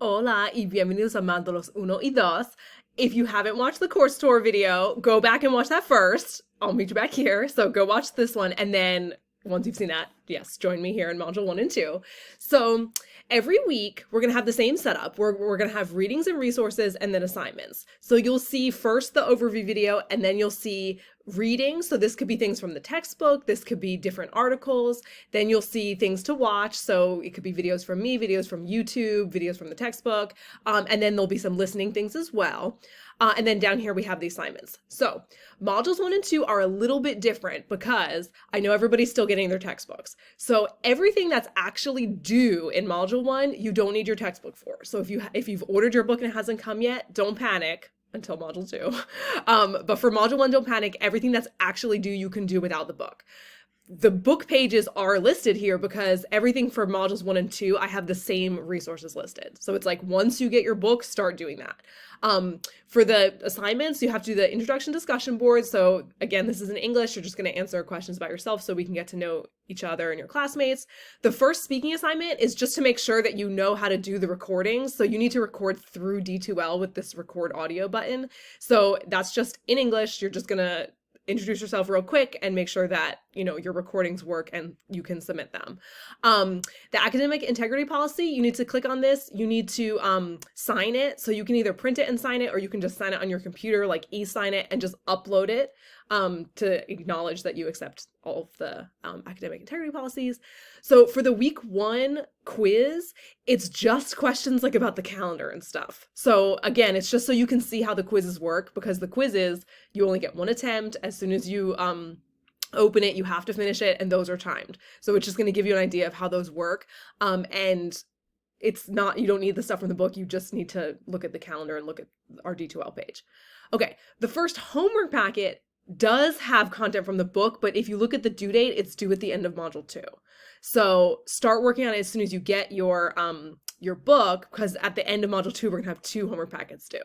Hola y bienvenidos a Mándalos Uno y Dos. If you haven't watched the course tour video, go back and watch that first. I'll meet you back here. So go watch this one. And then once you've seen that, yes, join me here in module 1 and 2. So every week we're going to have the same setup. We're going to have readings and resources and then assignments. So you'll see first the overview video and then you'll see reading. So this could be things from the textbook. This could be different articles. Then you'll see things to watch. So it could be videos from me, videos from YouTube, videos from the textbook. And then there'll be some listening things as well. And then down here we have the assignments. So modules 1 and 2 are a little bit different because I know everybody's still getting their textbooks. So everything that's actually due in module 1, you don't need your textbook for. So if you've ordered your book and it hasn't come yet, don't panic until module 2. But for module 1, don't panic. Everything that's actually due, you can do without the book. The book pages are listed here because everything for modules 1 and 2, I have the same resources listed. So it's like once you get your book, start doing that. For the assignments, you have to do the introduction discussion board. So again, this is in English. You're just going to answer questions about yourself so we can get to know each other and your classmates. The first speaking assignment is just to make sure that you know how to do the recordings. So you need to record through D2L with this record audio button. So that's just in English. You're just going to introduce yourself real quick and make sure that, you know, your recordings work and you can submit them. The academic integrity policy, you need to click on this. You need to sign it. So you can either print it and sign it, or you can just sign it on your computer, like e-sign it and just upload it to acknowledge that you accept all of the academic integrity policies. So for the week 1 quiz, it's just questions like about the calendar and stuff. So again, it's just so you can see how the quizzes work, because the quizzes, you only get one attempt. As soon as you open it, you have to finish it, and those are timed. So it's just going to give you an idea of how those work. And it's not, you don't need the stuff from the book. You just need to look at the calendar and look at our D2L page. Okay, the first homework packet does have content from the book, but if you look at the due date, it's due at the end of module 2. So start working on it as soon as you get your book, because at the end of module 2, we're gonna have 2 homework packets due.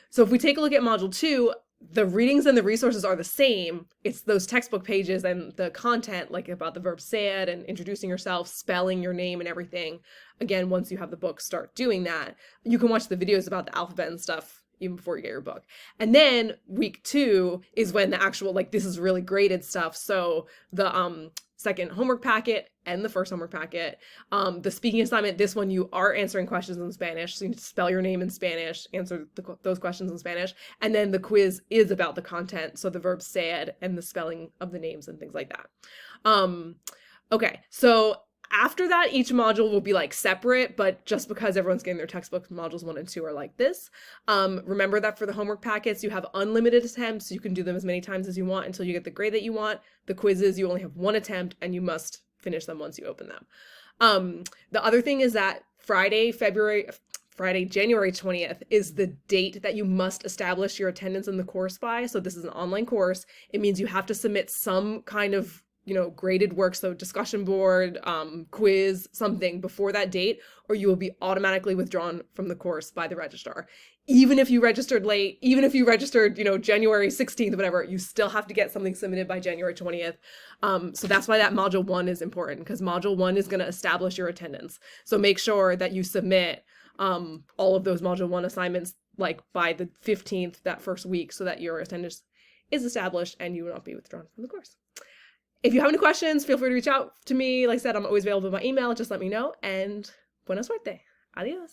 So if we take a look at module 2, the readings and the resources are the same. It's those textbook pages and the content, like about the verb said and introducing yourself, spelling your name and everything. Again, once you have the book, start doing that. You can watch the videos about the alphabet and stuff even before you get your book. And then week 2 is when the actual, like, this is really graded stuff. So the second homework packet and the first homework packet. The speaking assignment, this one you are answering questions in Spanish. So you need to spell your name in Spanish, answer those questions in Spanish. And then the quiz is about the content. So the verb said and the spelling of the names and things like that. Okay, so after that, each module will be like separate, but just because everyone's getting their textbooks, modules 1 and 2 are like this. Remember that for the homework packets, you have unlimited attempts. You can do them as many times as you want until you get the grade that you want. The quizzes, you only have 1 attempt and you must finish them once you open them. The other thing is that Friday, January 20th is the date that you must establish your attendance in the course by. So this is an online course. It means you have to submit some kind of, you know, graded work, so discussion board, quiz, something before that date, or you will be automatically withdrawn from the course by the registrar. Even if you registered late, even if you registered, you know, January 16th, whatever, you still have to get something submitted by January 20th. So that's why that module 1 is important, because module 1 is going to establish your attendance. So make sure that you submit all of those module 1 assignments like by the 15th, that first week, so that your attendance is established and you will not be withdrawn from the course. If you have any questions, feel free to reach out to me. Like I said, I'm always available by email. Just let me know. And buena suerte. Adios.